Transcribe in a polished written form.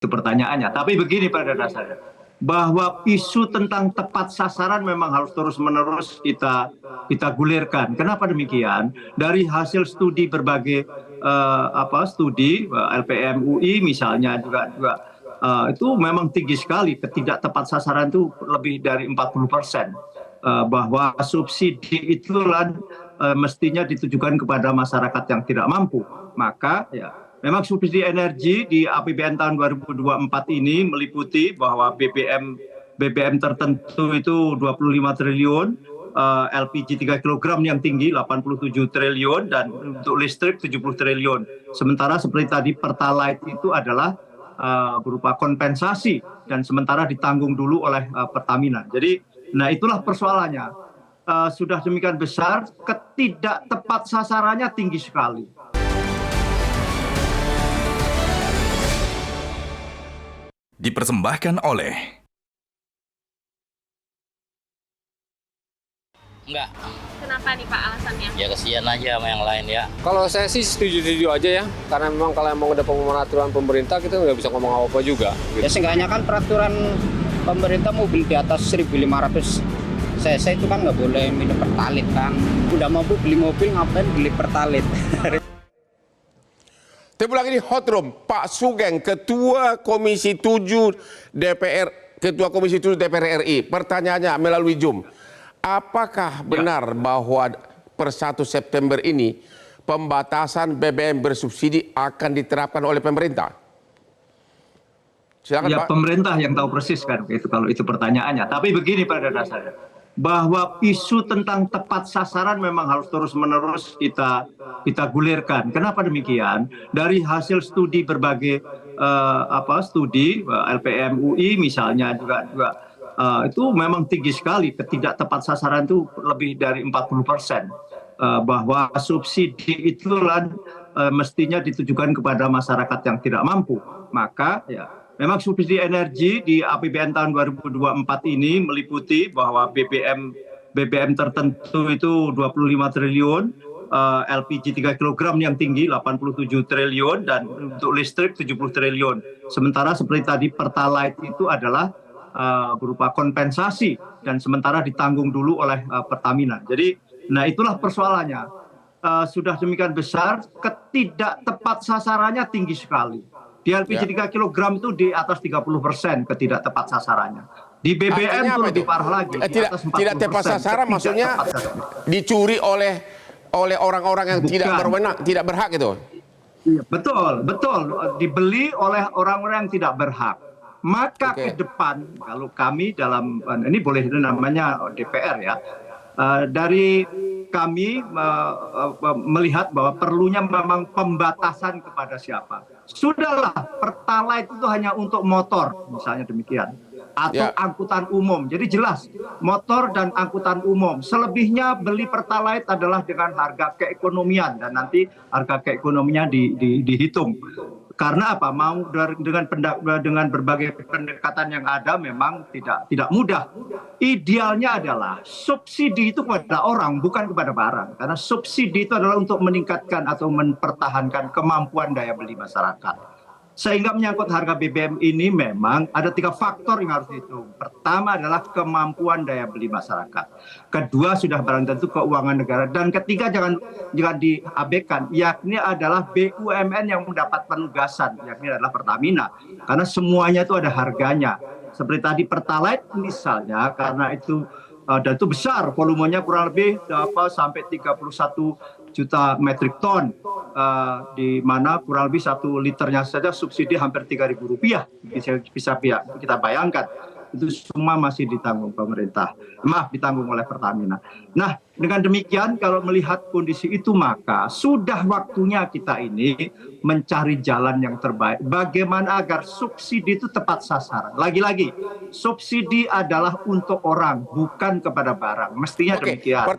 Itu pertanyaannya. Tapi begini pada dasarnya, bahwa isu tentang tepat sasaran memang harus terus-menerus kita gulirkan. Kenapa demikian? Dari hasil studi berbagai studi LPM UI misalnya juga itu memang tinggi sekali ketidak tepat sasaran itu lebih dari 40%. Bahwa subsidi itu mestinya ditujukan kepada masyarakat yang tidak mampu. Maka ya memang subsidi energi di APBN tahun 2024 ini meliputi bahwa BBM tertentu itu 25 triliun, LPG 3 kg yang tinggi 87 triliun, dan untuk listrik 70 triliun. Sementara seperti tadi Pertalite itu adalah berupa kompensasi dan sementara ditanggung dulu oleh Pertamina. Jadi, nah itulah persoalannya. Sudah demikian besar, ketidak tepat sasarannya tinggi sekali. Dipersembahkan oleh Enggak. Kenapa nih Pak alasannya? Ya kesian aja sama yang lain ya. Kalau saya sih setuju-setuju aja ya, karena memang kalau emang udah pengaturan pemerintah kita nggak bisa ngomong apa-apa juga. Gitu. Ya seenggaknya kan peraturan pemerintah mobil di atas 1.500 cc itu kan nggak boleh minum pertalit kan. Udah mampu beli mobil ngapain beli pertalit? Tempoh lagi di Hot Room, Pak Sugeng, Ketua Komisi 7 DPR RI. Pertanyaannya melalui Zoom. Apakah benar bahwa per 1 September ini pembatasan BBM bersubsidi akan diterapkan oleh pemerintah? Silakan, ya, Pak. pemerintah yang tahu persis kan kalau itu pertanyaannya. Tapi begini pada dasarnya, bahwa isu tentang tepat sasaran memang harus terus-menerus kita gulirkan. Kenapa demikian? Dari hasil studi berbagai studi LPM UI misalnya juga itu memang tinggi sekali ketidak tepat sasaran itu lebih dari 40%. Bahwa subsidi itu mestinya ditujukan kepada masyarakat yang tidak mampu. Maka ya memang subsidi energi di APBN tahun 2024 ini meliputi bahwa BBM tertentu itu 25 triliun, LPG 3 kg yang tinggi 87 triliun, dan untuk listrik 70 triliun. Sementara seperti tadi Pertalite itu adalah berupa kompensasi dan sementara ditanggung dulu oleh Pertamina. Jadi, nah itulah persoalannya. Sudah demikian besar, ketidak tepat sasarannya tinggi sekali. Di LPG 3 kg itu di atas 30% ketidak tepat sasarannya. Di BBM itu lebih parah lagi. Tidak tepat sasaran maksudnya dicuri oleh orang-orang yang tidak berwenang, tidak berhak itu. Iya, betul. Dibeli oleh orang-orang yang tidak berhak. Maka ke depan, kalau kami dalam, ini boleh namanya DPR ya, dari kami melihat bahwa perlunya memang pembatasan kepada siapa. Sudahlah, Pertalite itu hanya untuk motor, misalnya demikian. Atau angkutan umum. Jadi jelas, motor dan angkutan umum. Selebihnya beli Pertalite adalah dengan harga keekonomian. Dan nanti harga keekonominya dihitung. Karena apa? Mau dengan berbagai pendekatan yang ada memang tidak mudah. Idealnya adalah subsidi itu kepada orang, bukan kepada barang. Karena subsidi itu adalah untuk meningkatkan atau mempertahankan kemampuan daya beli masyarakat. Sehingga menyangkut harga BBM ini memang ada 3 faktor yang harus dihitung. Pertama adalah kemampuan daya beli masyarakat. Kedua sudah barang tentu keuangan negara. Dan ketiga jangan diabaikan, yakni adalah BUMN yang mendapat penugasan, yakni adalah Pertamina. Karena semuanya itu ada harganya. Seperti tadi Pertalite misalnya, karena itu dan itu besar volumenya, kurang lebih sampai 31 juta metrik ton, di mana kurang lebih 1 liternya saja subsidi hampir Rp3.000. Bisa kita bayangkan. Itu semua masih ditanggung pemerintah. Ditanggung oleh Pertamina. Nah, dengan demikian kalau melihat kondisi itu maka sudah waktunya kita ini mencari jalan yang terbaik. Bagaimana agar subsidi itu tepat sasaran. Lagi-lagi, subsidi adalah untuk orang, bukan kepada barang. Mestinya demikian.